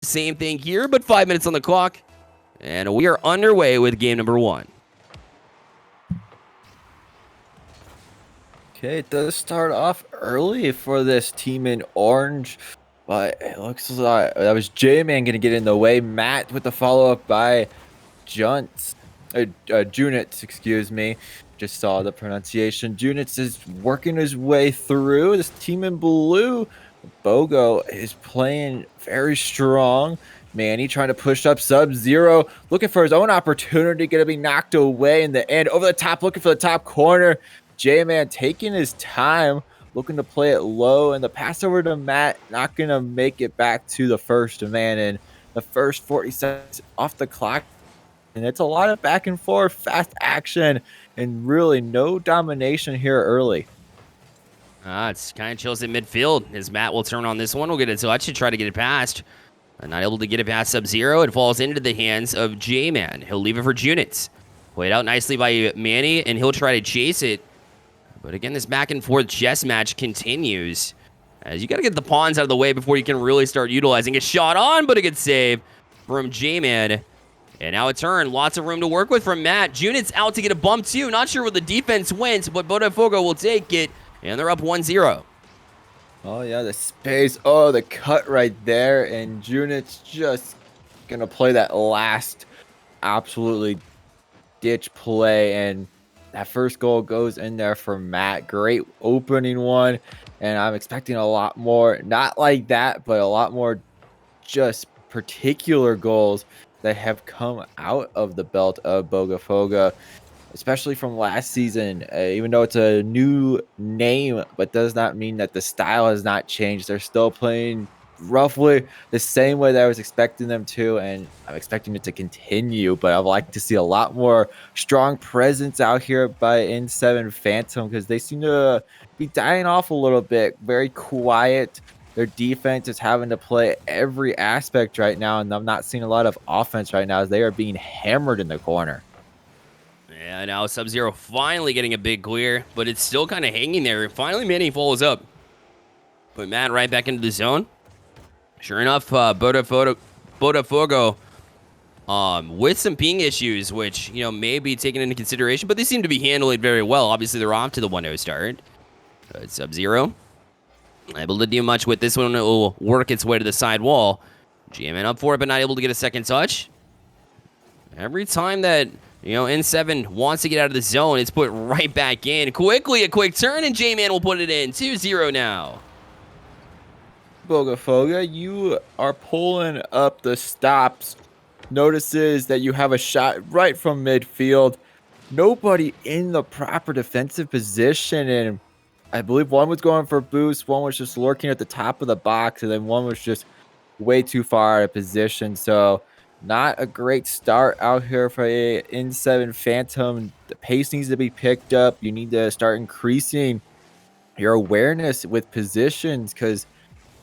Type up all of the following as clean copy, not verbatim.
Same thing here, but 5 minutes on the clock. And we are underway with game number 1. Okay, it does start off early for this team in orange, but it looks like that was J-Man going to get in the way. Matt with the follow-up by Junitz, excuse me. Just saw the pronunciation. Junitz is working his way through. This team in blue, Bogo, is playing very strong. Manny trying to push up Sub-Zero, looking for his own opportunity, going to be knocked away in the end. Over the top, looking for the top corner. J-Man taking his time, looking to play it low, and the pass over to Matt, not going to make it back to the first man in the first 40 seconds off the clock. And it's a lot of back and forth, fast action, and really no domination here early. It's kind of chills at midfield as Matt will turn on this one. We'll get a touch to try to get it past. Not able to get it past Sub-Zero. It falls into the hands of J-Man. He'll leave it for Junitz. Played out nicely by Manny, and he'll try to chase it. But again, this back and forth chess match continues. As you got to get the pawns out of the way before you can really start utilizing it. Shot on, but a good save from J-Man. And now a turn. Lots of room to work with from Matt. Junitz out to get a bump too. Not sure where the defense went, but Botafogo will take it. And they're up 1-0. Oh, yeah, the space. Oh, the cut right there. And Junitz just going to play that last absolutely ditch play. And that first goal goes in there for Matt. Great opening one. And I'm expecting a lot more. Not like that, but a lot more just particular goals that have come out of the belt of Botafogo, especially from last season. Even though it's a new name, but does not mean that the style has not changed. They're still playing roughly the same way that I was expecting them to, and I'm expecting it to continue. But I'd like to see a lot more strong presence out here by N7 Phantom, because they seem to be dying off a little bit. Very quiet. Their defense is having to play every aspect right now, and I'm not seeing a lot of offense right now as they are being hammered in the corner. Yeah, now Sub-Zero finally getting a big clear, but it's still kind of hanging there. Finally, Manny follows up. Put Matt right back into the zone. Sure enough, Botafogo with some ping issues, which, you know, may be taken into consideration, but they seem to be handling it very well. Obviously, they're off to the 1-0 start. Sub-Zero able to do much with this one. It will work its way to the side wall. J-Man up for it, but not able to get a second touch. Every time that, you know, N7 wants to get out of the zone, it's put right back in. Quickly, a quick turn, and J-Man will put it in. 2-0 now. Botafogo, you are pulling up the stops. Notices that you have a shot right from midfield. Nobody in the proper defensive position, and I believe one was going for boost, one was just lurking at the top of the box, and then one was just way too far out of position. So not a great start out here for a N7 Phantom. The pace needs to be picked up. You need to start increasing your awareness with positions, because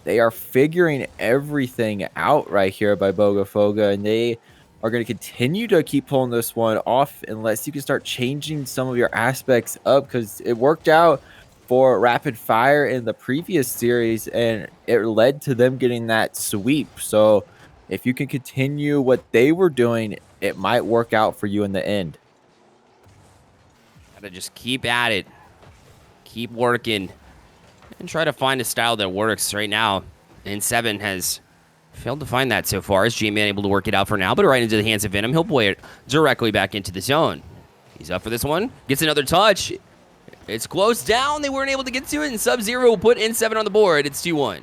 they are figuring everything out right here by Botafogo, and they are going to continue to keep pulling this one off unless you can start changing some of your aspects up, because it worked out for rapid fire in the previous series and it led to them getting that sweep. So if you can continue what they were doing, it might work out for you in the end. Gotta just keep at it, keep working, and try to find a style that works. Right now, N7 has failed to find that so far. Is J-Man able to work it out for now, but right into the hands of Venom. He'll play it directly back into the zone. He's up for this one. Gets another touch. It's close down. They weren't able to get to it, and Sub-Zero will put N7 on the board. It's 2-1.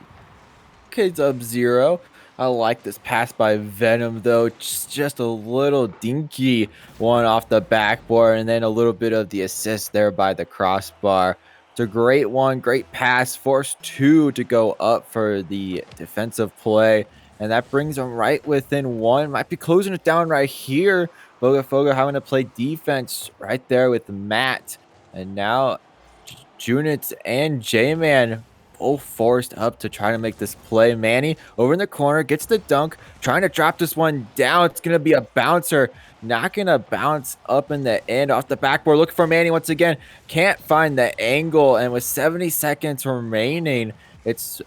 Okay, Sub-Zero. I like this pass by Venom, though. Just a little dinky one off the backboard, and then a little bit of the assist there by the crossbar. It's a great one, great pass. Force 2 to go up for the defensive play, and that brings them right within 1. Might be closing it down right here. Botafogo having to play defense right there with Matt. And now Junitz and J-Man both forced up to try to make this play. Manny over in the corner gets the dunk, trying to drop this one down. It's going to be a bouncer. Not going to bounce up in the end off the backboard. Looking for Manny once again. Can't find the angle. And with 70 seconds remaining, it's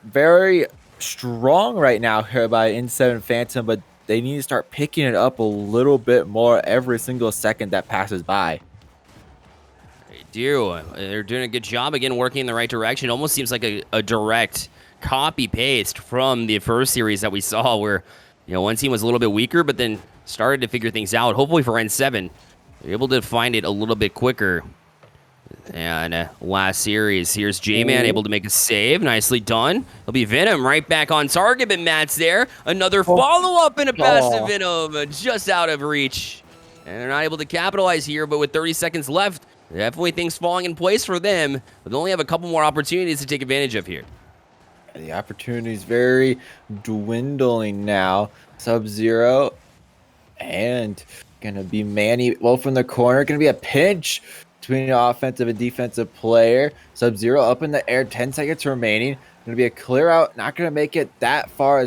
very strong right now here by N7 Phantom, but they need to start picking it up a little bit more every single second that passes by. They do. They're doing a good job again, working in the right direction. Almost seems like a direct copy paste from the first series that we saw, where one team was a little bit weaker, but then started to figure things out. Hopefully for N7, they're able to find it a little bit quicker. And last series, here's J-Man able to make a save. Nicely done. It'll be Venom right back on target, but Matt's there. Another follow-up and a pass to Venom, just out of reach. And they're not able to capitalize here, but with 30 seconds left, definitely things falling in place for them. But they only have a couple more opportunities to take advantage of here. The opportunity is very dwindling now. Sub-Zero and gonna be Manny Wolf in the corner. Gonna be a pinch between an offensive and defensive player. Sub-Zero up in the air, 10 seconds remaining. Gonna be a clear out, not gonna make it that far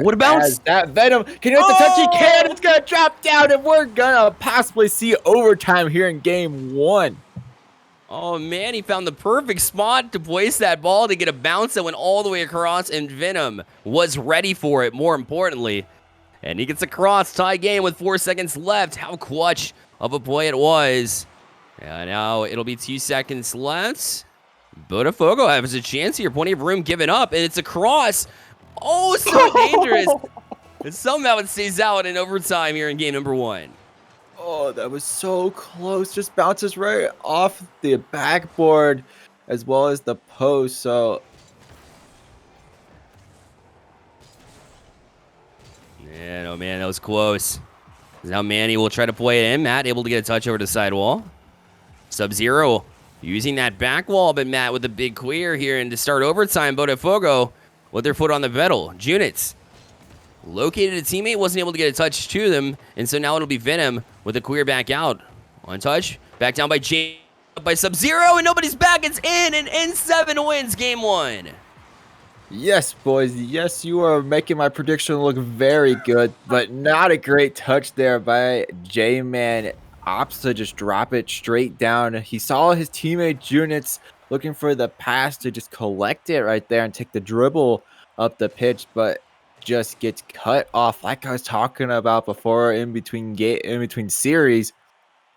What about as that Venom. Can you hit the touch? He can! It's gonna drop down, and we're gonna possibly see overtime here in game 1. Oh, man, he found the perfect spot to place that ball to get a bounce that went all the way across, and Venom was ready for it, more importantly. And he gets across, tie game with 4 seconds left. How clutch of a play it was. And now it'll be 2 seconds left. Botafogo has a chance here. Plenty of room given up, and it's across. Oh, so dangerous. And somehow it stays out in overtime here in game number 1. Oh, that was so close. Just bounces right off the backboard as well as the post. So, man, oh man, that was close. Now Manny will try to play it in. Matt able to get a touch over the sidewall. Sub-Zero using that back wall, but Matt with a big clear here. And to start overtime, Botafogo with their foot on the pedal. Junits located a teammate, wasn't able to get a touch to them, and so now it'll be Venom with a clear back out. One touch, back down by by Sub-Zero, and nobody's back. It's in, and N7 wins game 1. yes, boys. Yes, you are making my prediction look very good, but not a great touch there by J-Man. Opts to just drop it straight down. He saw his teammate Units looking for the pass to just collect it right there and take the dribble up the pitch, but just gets cut off like I was talking about before in between series.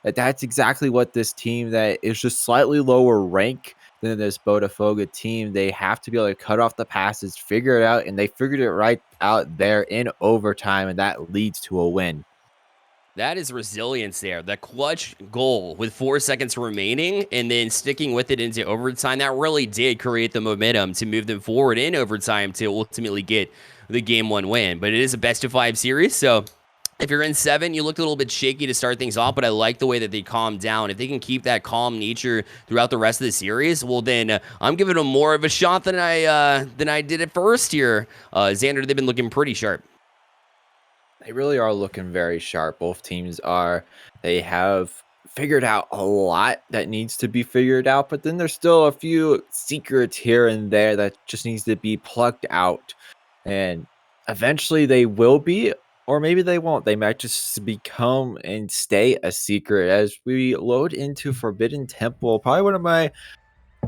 That's exactly what this team that is just slightly lower rank than this Botafogo team, they have to be able to cut off the passes, figure it out, and they figured it right out there in overtime, and that leads to a win. That is resilience there. The clutch goal with 4 seconds remaining and then sticking with it into overtime, that really did create the momentum to move them forward in overtime to ultimately get the game 1 win. But it is a best-of-5 series, so if you're in 7, you looked a little bit shaky to start things off, but I like the way that they calmed down. If they can keep that calm nature throughout the rest of the series, well, then I'm giving them more of a shot than I did at first here. Xander, they've been looking pretty sharp. They really are looking very sharp. Both teams are. They have figured out a lot that needs to be figured out, but then there's still a few secrets here and there that just needs to be plucked out. And eventually they will be, or maybe they won't. They might just become and stay a secret as we load into Forbidden Temple. Probably one of my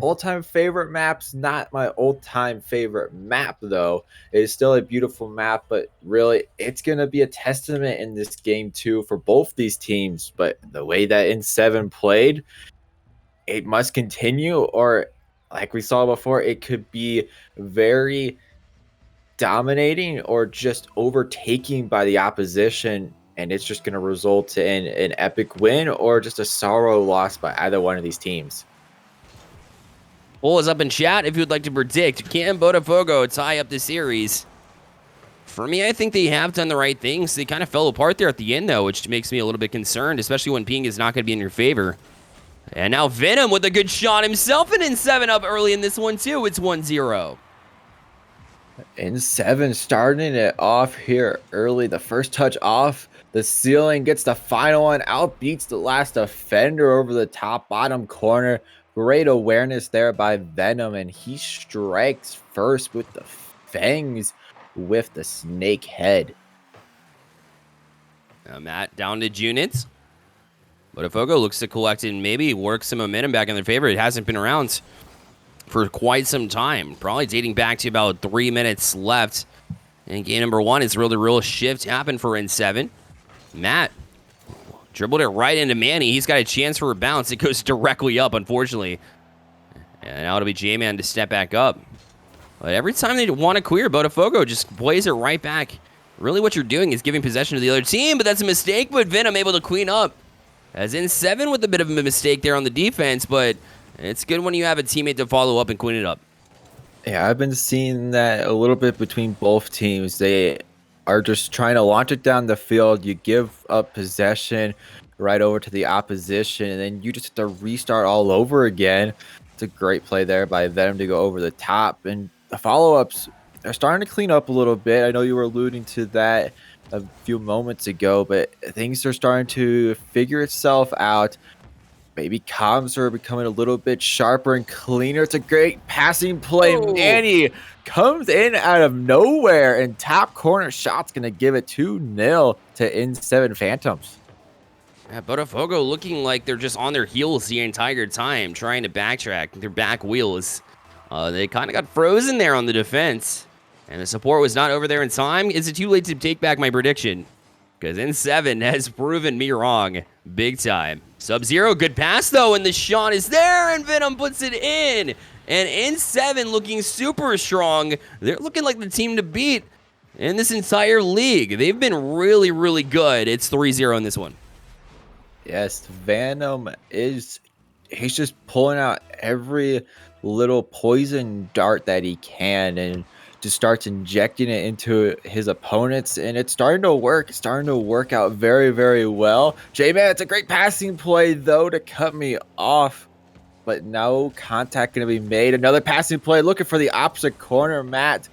all-time favorite maps. Not my all-time favorite map, though. It is still a beautiful map, but really, it's going to be a testament in this game, too, for both these teams. But the way that N7 played, it must continue, or like we saw before, it could be very dominating or just overtaking by the opposition, and it's just going to result in an epic win or just a sorrow loss by either one of these teams. Poll is up in chat if you would like to predict, can Botafogo tie up the series? For me, I think they have done the right things. They kind of fell apart there at the end, though, which makes me a little bit concerned, especially when ping is not going to be in your favor. And now Venom with a good shot himself, and N7 up early in this one, too. It's 1-0. N7 starting it off here early. The first touch off the ceiling, gets the final one, outbeats the last defender over the top bottom corner. Great awareness there by Venom, and he strikes first with the fangs with the snake head. Now Matt down to Junits. Botafogo looks to collect and maybe work some momentum back in their favor. It hasn't been around for quite some time, probably dating back to about 3 minutes left in game number 1. It's really real shift happened for N7. Matt dribbled it right into Manny. He's got a chance for a bounce. It goes directly up, unfortunately. And now it'll be J-Man to step back up. But every time they want to clear, Botafogo just plays it right back. Really what you're doing is giving possession to the other team, but that's a mistake. But Venom able to clean up. As N7 with a bit of a mistake there on the defense, but it's good when you have a teammate to follow up and clean it up. Yeah, I've been seeing that a little bit between both teams. They are just trying to launch it down the field. You give up possession right over to the opposition, and then you just have to restart all over again. It's a great play there by them to go over the top. And the follow-ups are starting to clean up a little bit. I know you were alluding to that a few moments ago, but things are starting to figure itself out. Maybe comms are becoming a little bit sharper and cleaner. It's a great passing play. Oh. Manny comes in out of nowhere, and top corner shot's going to give it 2-0 to N7 Phantoms. Yeah, Botafogo looking like they're just on their heels the entire time, trying to backtrack. Their back wheels. They kind of got frozen there on the defense. And the support was not over there in time. Is it too late to take back my prediction? Because N7 has proven me wrong big time. Sub-Zero, good pass though, and the shot is there, and Venom puts it in. And N7 looking super strong. They're looking like the team to beat in this entire league. They've been really, really good. It's 3-0 in this one. Yes, Venom he's just pulling out every little poison dart that he can and just starts injecting it into his opponents, and it's starting to work. It's starting to work out very, very well. J-Man, it's a great passing play, though, to cut me off, but no contact going to be made. Another passing play, looking for the opposite corner. Matt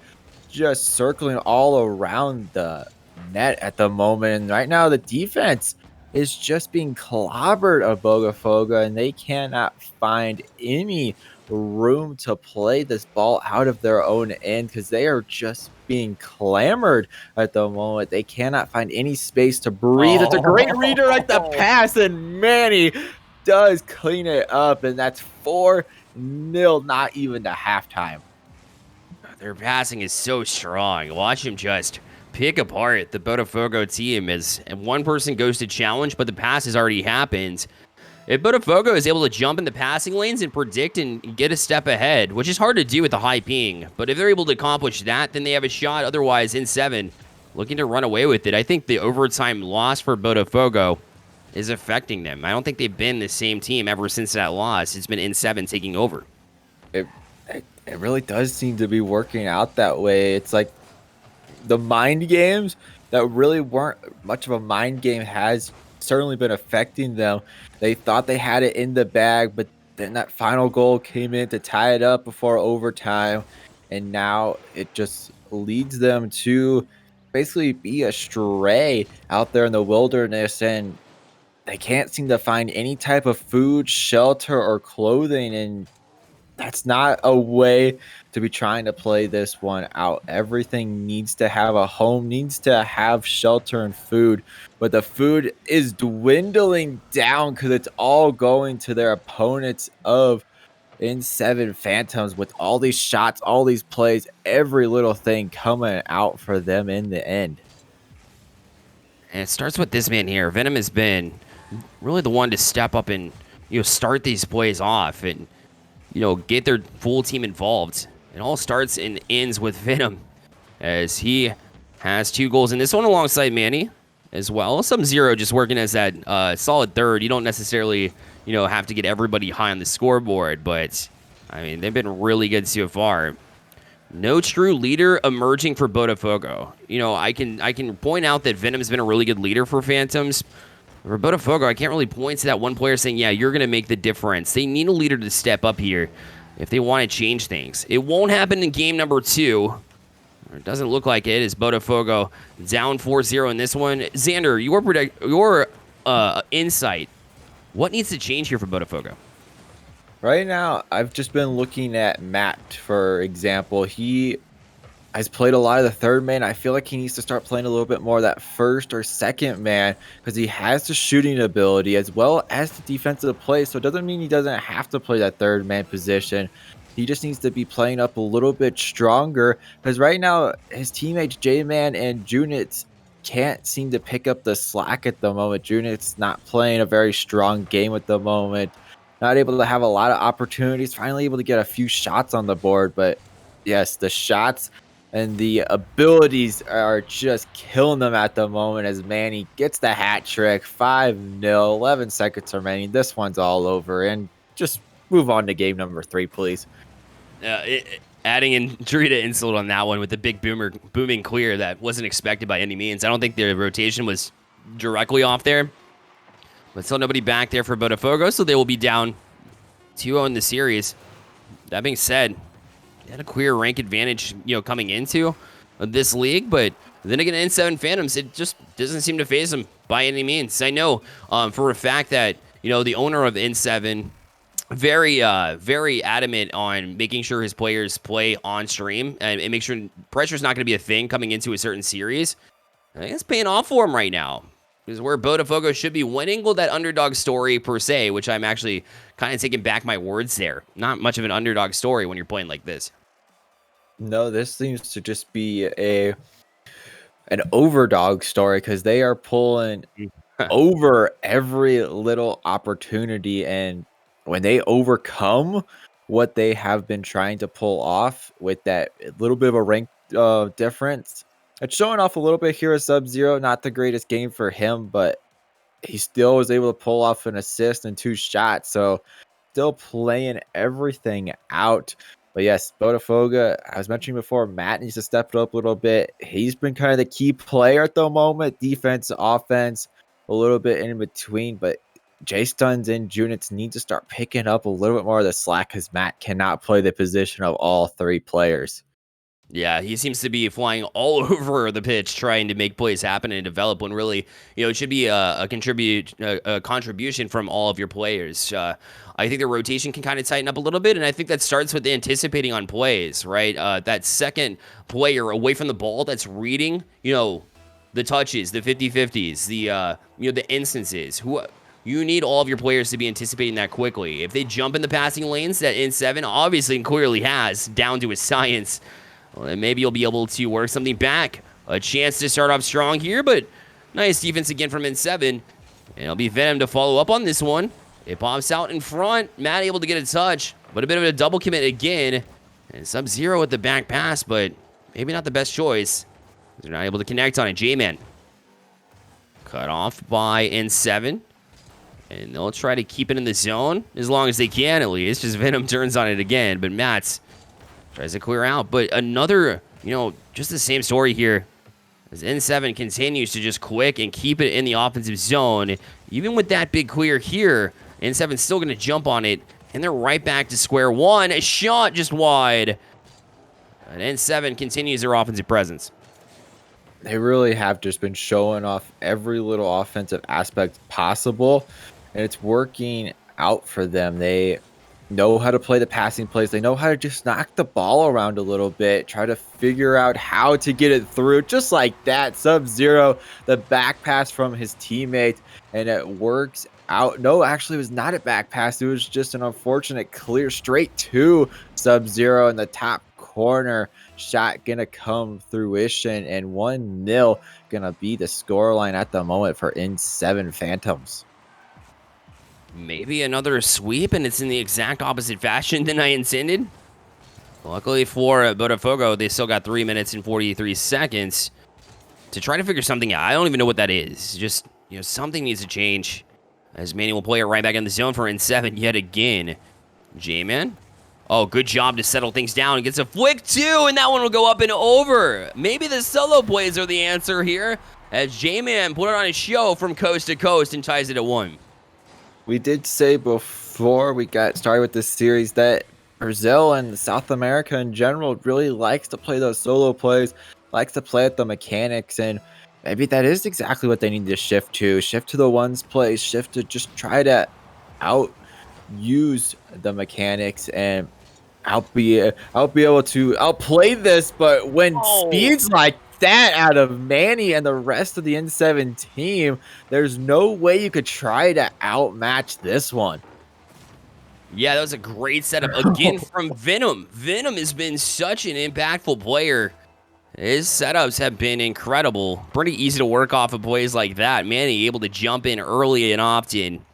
just circling all around the net at the moment, and right now the defense is just being clobbered of Botafogo, and they cannot find any room to play this ball out of their own end because they are just being clamored at the moment. They cannot find any space to breathe. It's a great redirect the pass, and Manny does clean it up, and that's 4-0, not even to halftime. Their passing is so strong. Watch him just pick apart the Botafogo team and one person goes to challenge, but the pass has already happened. If Botafogo is able to jump in the passing lanes and predict and get a step ahead, which is hard to do with the high ping, but if they're able to accomplish that, then they have a shot. Otherwise, N7 looking to run away with it. I think the overtime loss for Botafogo is affecting them. I don't think they've been the same team ever since that loss. It's been N7 taking over. It really does seem to be working out that way. It's like the mind games that really weren't much of a mind game has certainly been affecting them. They thought they had it in the bag, but then that final goal came in to tie it up before overtime, and now it just leads them to basically be astray out there in the wilderness, and they can't seem to find any type of food, shelter, or clothing, and that's not a way to be trying to play this one out. Everything needs to have a home, needs to have shelter and food, but the food is dwindling down because it's all going to their opponents of N7 Phantoms with all these shots, all these plays, every little thing coming out for them in the end. And it starts with this man here. Venom has been really the one to step up and start these plays off and get their full team involved. It all starts and ends with Venom, as he has 2 goals in this one alongside Manny as well. Sub-Zero just working as that solid third. You don't necessarily, have to get everybody high on the scoreboard, but I mean, they've been really good so far. No true leader emerging for Botafogo. I can point out that Venom's been a really good leader for Phantoms. For Botafogo, I can't really point to that one player saying, yeah, you're going to make the difference. They need a leader to step up here if they want to change things. It won't happen in game number 2. It doesn't look like it, as Botafogo down 4-0 in this one. Xander, your insight, what needs to change here for Botafogo? Right now, I've just been looking at Matt, for example. He has played a lot of the third man. I feel like he needs to start playing a little bit more of that first or second man because he has the shooting ability as well as the defensive play. So it doesn't mean he doesn't have to play that third man position. He just needs to be playing up a little bit stronger because right now his teammates J-Man and Junits can't seem to pick up the slack at the moment. Junits not playing a very strong game at the moment, not able to have a lot of opportunities, finally able to get a few shots on the board. But yes, the shots and the abilities are just killing them at the moment as Manny gets the hat trick. 5-0, 11 seconds remaining. This one's all over. And just move on to game number 3, please. Adding in Drita insult on that one with the big booming clear that wasn't expected by any means. I don't think the rotation was directly off there, but still nobody back there for Botafogo, so they will be down 2-0 in the series. That being said, they had a clear rank advantage, coming into this league, but then again, N7 Phantoms, it just doesn't seem to phase them by any means. I know for a fact that, the owner of N7 very adamant on making sure his players play on stream and make sure pressure's not going to be a thing coming into a certain series. I think it's paying off for him right now. Because where Botafogo should be winning, well, that underdog story per se, which I'm actually kind of taking back my words there. Not much of an underdog story when you're playing like this. No, this seems to just be an overdog story because they are pulling over every little opportunity, and when they overcome what they have been trying to pull off with that little bit of a rank difference, it's showing off a little bit here at Sub-Zero. Not the greatest game for him, but he still was able to pull off an assist and 2 shots. So still playing everything out. But yes, Botafogo, I was mentioning before, Matt needs to step it up a little bit. He's been kind of the key player at the moment. Defense, offense, a little bit in between. But J-Stuns and Junits need to start picking up a little bit more of the slack because Matt cannot play the position of all 3 players. Yeah, he seems to be flying all over the pitch trying to make plays happen and develop when really, it should be a contribution from all of your players. I think the rotation can kind of tighten up a little bit, and I think that starts with anticipating on plays, right? That second player away from the ball that's reading, the touches, the 50-50s, the instances. You need all of your players to be anticipating that quickly. If they jump in the passing lanes that N7 obviously and clearly has down to a science, well, then maybe you'll be able to work something back. A chance to start off strong here, but nice defense again from N7. And it'll be Venom to follow up on this one. It pops out in front. Matt able to get a touch, but a bit of a double commit again. And Sub-Zero with the back pass, but maybe not the best choice. They're not able to connect on it. J-Man cut off by N7. And they'll try to keep it in the zone as long as they can, at least. Just Venom turns on it again, but Matt's tries to clear out, but another, just the same story here. As N7 continues to just quick and keep it in the offensive zone. Even with that big clear here, N7's still going to jump on it, and they're right back to square one. A shot just wide. And N7 continues their offensive presence. They really have just been showing off every little offensive aspect possible, and it's working out for them. They know how to play the passing plays. They know how to just knock the ball around a little bit, try to figure out how to get it through. Just like that, Sub-Zero, the back pass from his teammate, and it works out. No, actually, it was not a back pass. It was just an unfortunate clear straight to Sub-Zero in the top corner. Shot gonna come fruition, and 1-0 gonna be the scoreline at the moment for N7 Phantoms. Maybe another sweep, and it's in the exact opposite fashion than I intended. Luckily for Botafogo, they still got 3 minutes and 43 seconds to try to figure something out. I don't even know what that is. Just, something needs to change. As Manny will play it right back in the zone for N7 yet again. J-Man. Oh, good job to settle things down. He gets a flick, too, and that one will go up and over. Maybe the solo plays are the answer here, as J-Man put it on a show from coast to coast and ties it at 1. We did say before we got started with this series that Brazil and South America in general really likes to play those solo plays, likes to play at the mechanics, and maybe that is exactly what they need to shift to. Shift to the ones plays, shift to just try to use the mechanics, and I'll be able to outplay this. But when speeds like that out of Manny and the rest of the N7 team, there's no way you could try to outmatch this one. Yeah, that was a great setup again from Venom. Venom has been such an impactful player. His setups have been incredible. Pretty easy to work off of plays like that. Manny able to jump in early and often.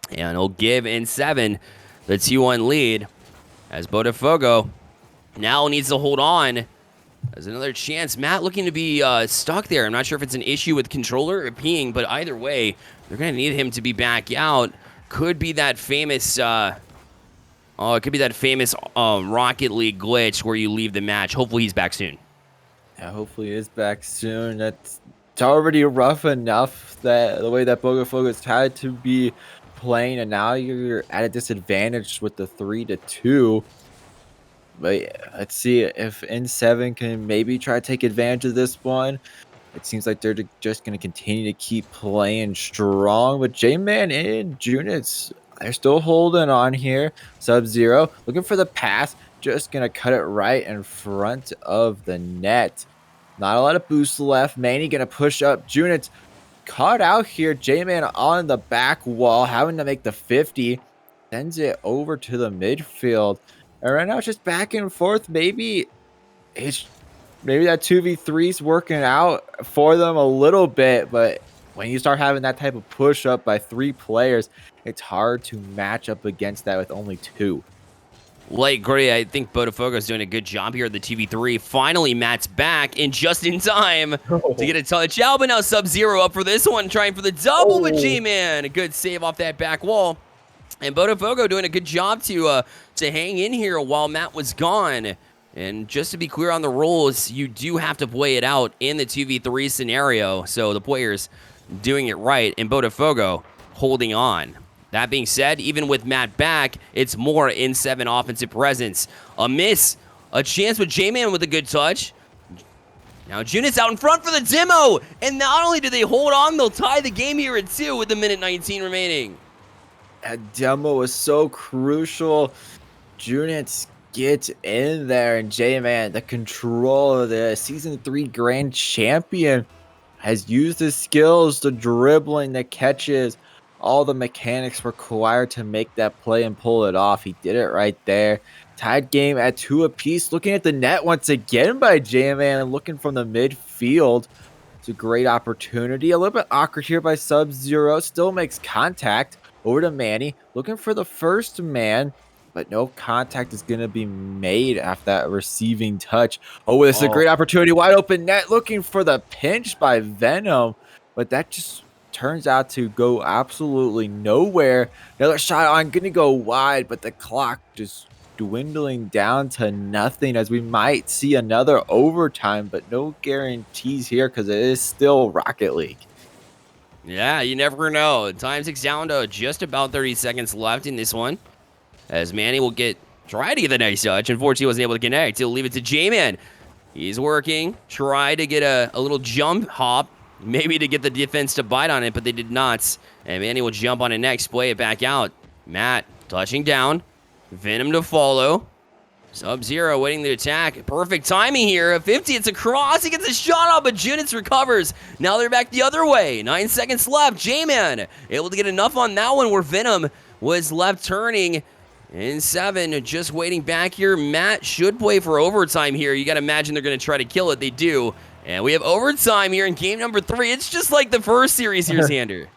And he'll give N7 the 2-1 lead as Botafogo now needs to hold on. There's another chance. Matt looking to be stuck there. I'm not sure if it's an issue with controller or ping, but either way, they're going to need him to be back out. Could be that famous... it could be that famous Rocket League glitch where you leave the match. Hopefully he's back soon. Yeah, hopefully he is back soon. It's already rough enough that the way that Botafogo's had to be playing, and now you're at a disadvantage with the 3-2. But yeah, let's see if N7 can maybe try to take advantage of this one. It seems like they're just going to continue to keep playing strong. But J-Man and Junits, they're still holding on here. Sub-Zero looking for the pass. Just going to cut it right in front of the net. Not a lot of boost left. Manny going to push up. Junits caught out here. J-Man on the back wall, having to make the 50. Sends it over to the midfield. And right now it's just back and forth. Maybe that 2v3 is working out for them a little bit, but when you start having that type of push up by 3 players, it's hard to match up against that with only 2. Like, great. I think Botafogo's doing a good job here at the 2v3. Finally, Matt's back and just in time to get a touch out, but now Sub-Zero up for this one, trying for the double with J-Man. A good save off that back wall. And Botafogo doing a good job to hang in here while Matt was gone. And just to be clear on the rules, you do have to play it out in the 2v3 scenario. So the players doing it right, and Botafogo holding on. That being said, even with Matt back, it's more N7 offensive presence. A miss, a chance with J-Man with a good touch. Now Junit's out in front for the demo. And not only do they hold on, they'll tie the game here at 2 with a minute 19 remaining. That demo was so crucial. Junits gets in there, and J-Man, the controller, the Season 3 Grand Champion, has used his skills, the dribbling, the catches, all the mechanics required to make that play and pull it off. He did it right there. Tied game at 2 apiece. Looking at the net once again by J-Man and looking from the midfield. It's a great opportunity. A little bit awkward here by Sub-Zero. Still makes contact. Over to Manny, looking for the first man, but no contact is going to be made after that receiving touch. Oh, this is a great opportunity. Wide open net, looking for the pinch by Venom, but that just turns out to go absolutely nowhere. Another shot on, going to go wide, but the clock just dwindling down to nothing as we might see another overtime, but no guarantees here because it is still Rocket League. Yeah, you never know. Time ticks down to just about 30 seconds left in this one. As Manny will try to get the nice touch. Unfortunately, he wasn't able to connect. He'll leave it to J-Man. He's working. Try to get a little jump hop. Maybe to get the defense to bite on it, but they did not. And Manny will jump on it next. Play it back out. Matt touching down. Venom to follow. Sub-Zero waiting the attack. Perfect timing here. At 50, it's a cross. He gets a shot off, but Junits recovers. Now they're back the other way. 9 seconds left. J-Man able to get enough on that one where Venom was left turning. N7 just waiting back here. Matt should play for overtime here. You got to imagine they're going to try to kill it. They do. And we have overtime here in game number 3. It's just like the first series here, Xander.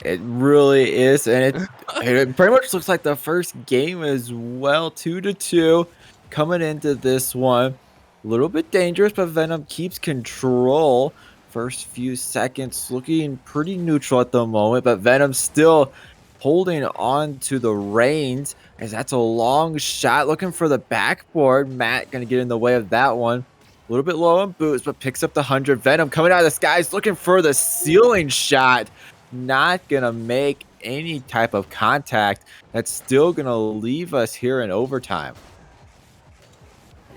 It really is, and it pretty much looks like the first game as well. 2-2 coming into this one. A little bit dangerous, but Venom keeps control. First few seconds looking pretty neutral at the moment, but Venom still holding on to the reins as that's a long shot. Looking for the backboard. Matt going to get in the way of that one. A little bit low on boots, but picks up the 100. Venom coming out of the skies looking for the ceiling shot. Not going to make any type of contact. That's still going to leave us here in overtime.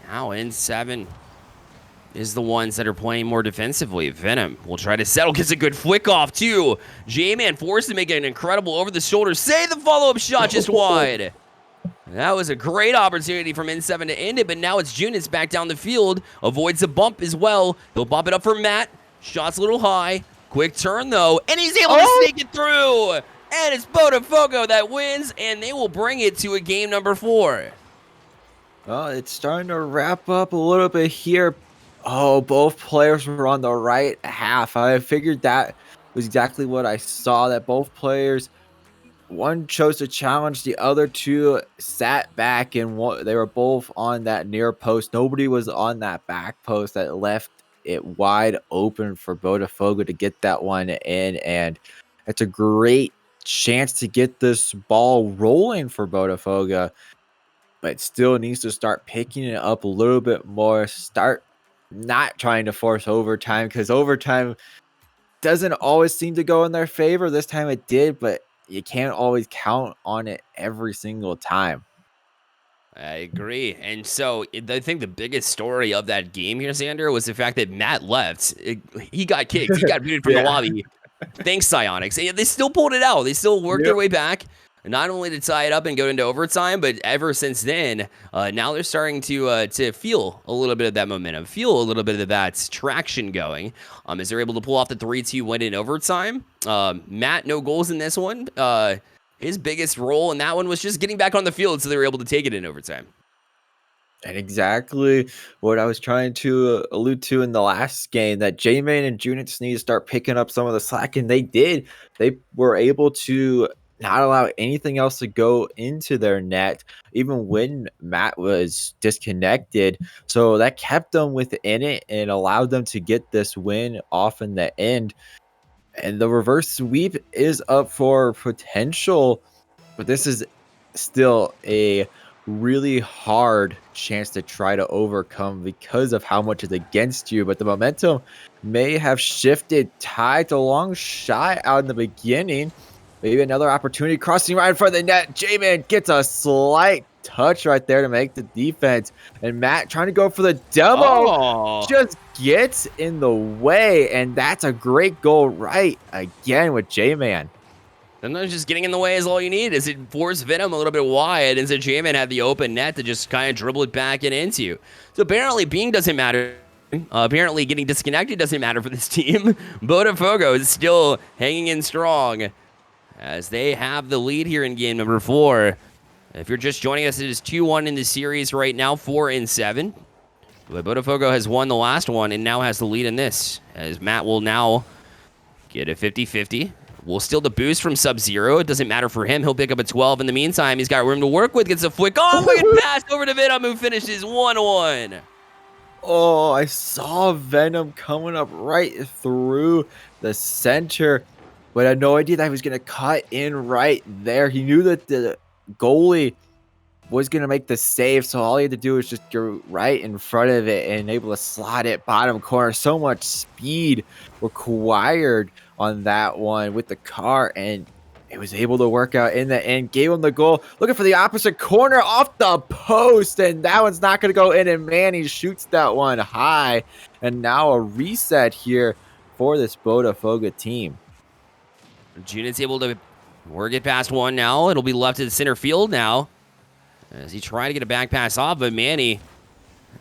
Now N7 is the ones that are playing more defensively. Venom will try to settle, gets a good flick off too. J-Man forced to make an incredible over-the-shoulder save. The follow-up shot just wide. That was a great opportunity from N7 to end it, but now it's Junits back down the field. Avoids a bump as well. He'll bump it up for Matt. Shot's a little high. Quick turn, though, and he's able to sneak it through. And it's Botafogo that wins, and they will bring it to a game number 4. Well, it's starting to wrap up a little bit here. Oh, both players were on the right half. I figured that was exactly what I saw, that both players, one chose to challenge, the other two sat back, and they were both on that near post. Nobody was on that back post that left it wide open for Botafogo to get that one in, and it's a great chance to get this ball rolling for Botafogo, but still needs to start picking it up a little bit more, start not trying to force overtime, because overtime doesn't always seem to go in their favor. This time it did, but you can't always count on it every single time. I agree. And so I think the biggest story of that game here, Xander, was the fact that Matt left. He got kicked. He got booted from the Yeah. lobby. Thanks, PSYONIX. And they still pulled it out. They still worked their Yep. way back, not only to tie it up and go into overtime, but ever since then, now they're starting to feel a little bit of that momentum, feel a little bit of that traction going. As they're able to pull off the 3-2 win in overtime. Matt, no goals in this one. His biggest role in that one was just getting back on the field, so they were able to take it in overtime. And exactly what I was trying to allude to in the last game, that J-Man and Junix need to start picking up some of the slack, and they did. They were able to not allow anything else to go into their net, even when Matt was disconnected. So that kept them within it and allowed them to get this win off in the end. And the reverse sweep is up for potential, but this is still a really hard chance to try to overcome because of how much is against you. But the momentum may have shifted. Tied a long shot out in the beginning. Maybe another opportunity crossing right in front of the net. J-Man gets a slight touch right there to make the defense. And Matt trying to go for the demo. Oh, Just gets in the way, and that's a great goal right again with J-Man. sometimes just getting in the way is all you need. Is it forced Venom a little bit wide, and so J-Man had the open net to just kind of dribble it back and into. So apparently being doesn't matter. Apparently getting disconnected doesn't matter for this team. Botafogo is still hanging in strong as they have the lead here in game number 4. If you're just joining us, it is 2-1 in the series right now, 4-7. But Botafogo has won the last one and now has the lead in this, as Matt will now get a 50-50. Will steal the boost from Sub-Zero. It doesn't matter for him. He'll pick up a 12 in the meantime. He's got room to work with. Gets a flick off. Quick pass over to Venom, who finishes 1-1. Oh, I saw Venom coming up right through the center, but I had no idea that he was going to cut in right there. He knew that the goalie was going to make the save, so all he had to do was just go right in front of it and able to slot it bottom corner. So much speed required on that one with the car, and it was able to work out in the end. Gave him the goal. Looking for the opposite corner off the post, and that one's not going to go in, and Manny shoots that one high. And now a reset here for this Botafogo team. Junit's able to work it past one now. It'll be left to the center field now, as he tried to get a back pass off, but Manny,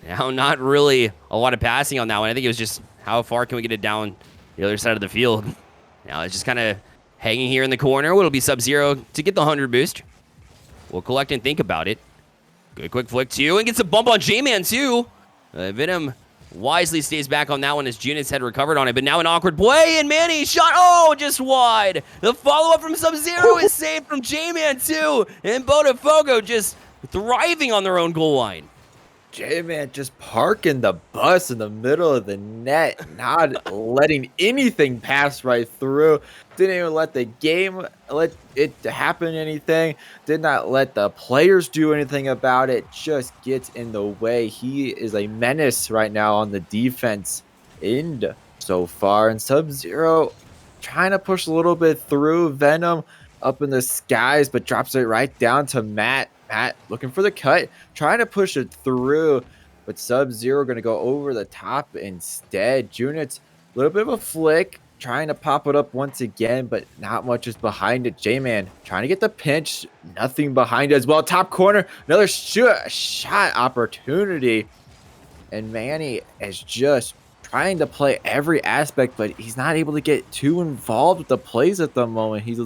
now not really a lot of passing on that one. I think it was just how far can we get it down the other side of the field. Now it's just kind of hanging here in the corner. It'll be Sub-Zero to get the 100 boost. We'll collect and think about it. Good quick flick too, and gets a bump on J-Man too. Venom wisely stays back on that one as Junit's had recovered on it, but now an awkward play, and Manny shot, oh, just wide. The follow-up from Sub-Zero is saved from J-Man too, and Botafogo just thriving on their own goal line. J-Man just parking the bus in the middle of the net, not letting anything pass right through. Didn't even let the game let it happen anything. Did not let the players do anything about it. Just gets in the way. He is a menace right now on the defense end so far. And Sub-Zero trying to push a little bit through. Venom up in the skies, but drops it right down to Matt. Matt looking for the cut, trying to push it through, but Sub-Zero going to go over the top instead. Junit's a little bit of a flick, trying to pop it up once again, but not much is behind it. J-Man trying to get the pinch, nothing behind it as well. Top corner, another shot opportunity, and Manny is just trying to play every aspect, but he's not able to get too involved with the plays at the moment. He's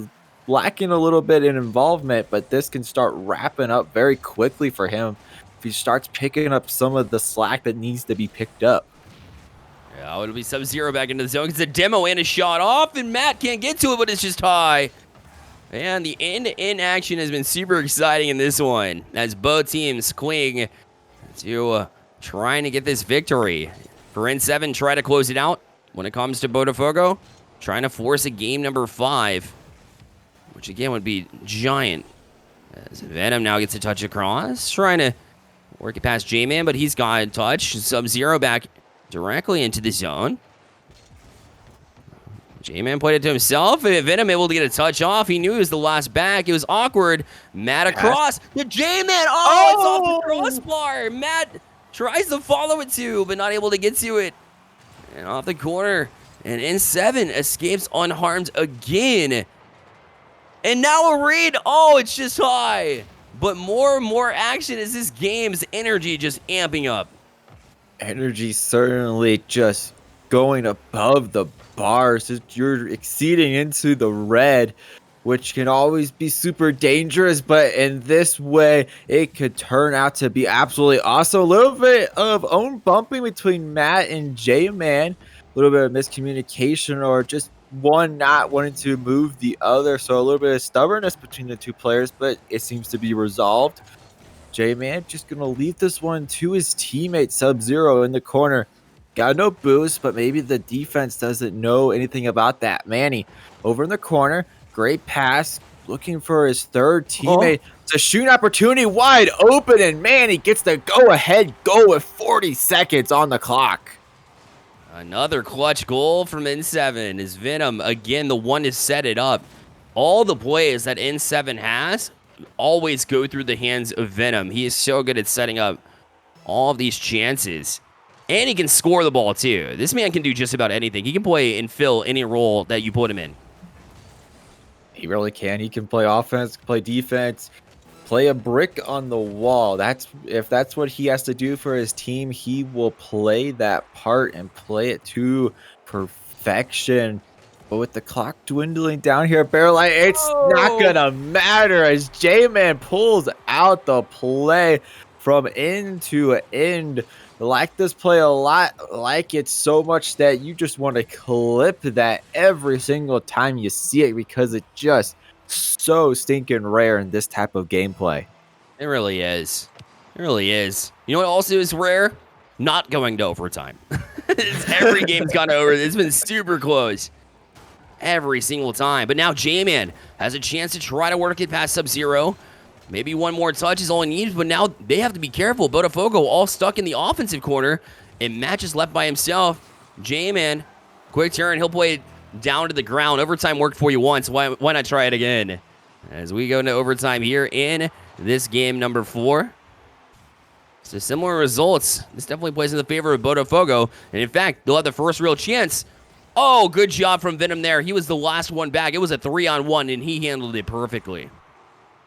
lacking a little bit in involvement, but this can start wrapping up very quickly for him if he starts picking up some of the slack that needs to be picked up. Yeah, it'll be Sub-Zero back into the zone. It's a demo and a shot off, and Matt can't get to it, but it's just high. And the end-to-end action has been super exciting in this one, as both teams cling to trying to get this victory. For N7, try to close it out when it comes to Botafogo, trying to force a game number 5, which again would be giant. As Venom now gets a touch across, trying to work it past J-Man, but he's got a touch. Sub-Zero back directly into the zone. J-Man played it to himself. Venom able to get a touch off. He knew he was the last back. It was awkward. Matt across. The J-Man. Oh, it's off the crossbar. Matt tries to follow it too, but not able to get to it. And off the corner. And N7 escapes unharmed again. And now a read. Oh, it's just high. But more and more action as this game's energy just amping up. Energy certainly just going above the bars. You're exceeding into the red, which can always be super dangerous, but in this way, it could turn out to be absolutely awesome. A little bit of own bumping between Matt and J-Man, a little bit of miscommunication, or just one not wanting to move the other. So a little bit of stubbornness between the two players, but it seems to be resolved. J-Man just going to leave this one to his teammate Sub-Zero in the corner. Got no boost, but maybe the defense doesn't know anything about that. Manny over in the corner. Great pass. Looking for his third teammate. It's a shooting opportunity wide open, and Manny gets the go-ahead goal with 40 seconds on the clock. Another clutch goal from N7 is Venom, again, the one to set it up. All the plays that N7 has always go through the hands of Venom. He is so good at setting up all of these chances. And he can score the ball, too. This man can do just about anything. He can play and fill any role that you put him in. He really can. He can play offense, play defense, play a brick on the wall. If that's what he has to do for his team, he will play that part and play it to perfection. But with the clock dwindling down here, Barrelite, it's not gonna matter as J-Man pulls out the play from end to end. Like this play a lot, like it so much that you just want to clip that every single time you see it because it's just so stinking rare in this type of gameplay. It really is. It really is. You know what also is rare? Not going to overtime. Every game's gone over. It's been super close. Every single time. But now J-Man has a chance to try to work it past Sub-Zero. Maybe one more touch is all he needs, but now they have to be careful. Botafogo all stuck in the offensive corner, and Matt just left by himself. J-Man, quick turn. He'll play it down to the ground. Overtime worked for you once. Why not try it again? As we go into overtime here in this game number 4. So similar results. This definitely plays in the favor of Botafogo. And in fact, they'll have the first real chance. Oh, good job from Venom there. He was the last one back. It was a 3-on-1, and he handled it perfectly.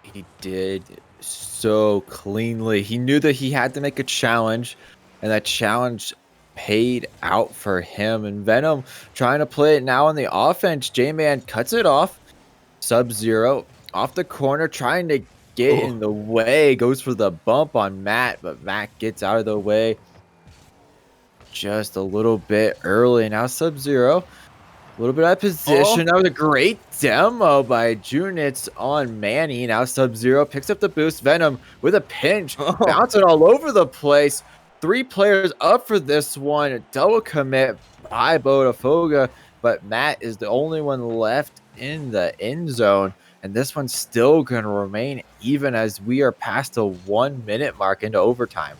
He did so cleanly. He knew that he had to make a challenge, and that challenge paid out for him. And Venom trying to play it now on the offense. J-Man cuts it off. Sub-Zero off the corner, trying to get in the way. Goes for the bump on Matt, but Matt gets out of the way just a little bit early. Now Sub-Zero, a little bit out of position. That was a great demo by Junitz on Manny. Now Sub-Zero picks up the boost. Venom with a pinch, bouncing all over the place. 3 players up for this one. A double commit by Botafogo, but Matt is the only one left in the end zone. And this one's still going to remain even as we are past the 1-minute mark into overtime.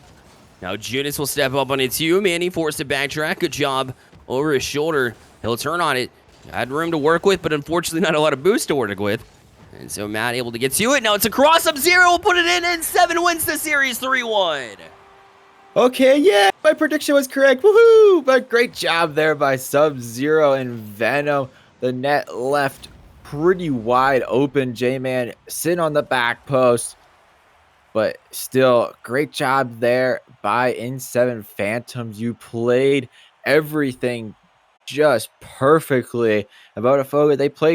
Now Junitz will step up on it too. Manny forced to backtrack. Good job over his shoulder. He'll turn on it. Had room to work with, but unfortunately not a lot of boost to work with. And so Matt able to get to it. Now it's a cross. Sub-Zero will put it in, and 7 wins the series 3-1. Okay, yeah, my prediction was correct. Woohoo! But great job there by Sub-Zero and Venom. The net left pretty wide open. J-Man sitting on the back post. But still, great job there by N7 Phantoms. You played everything just perfectly. And Botafogo, they played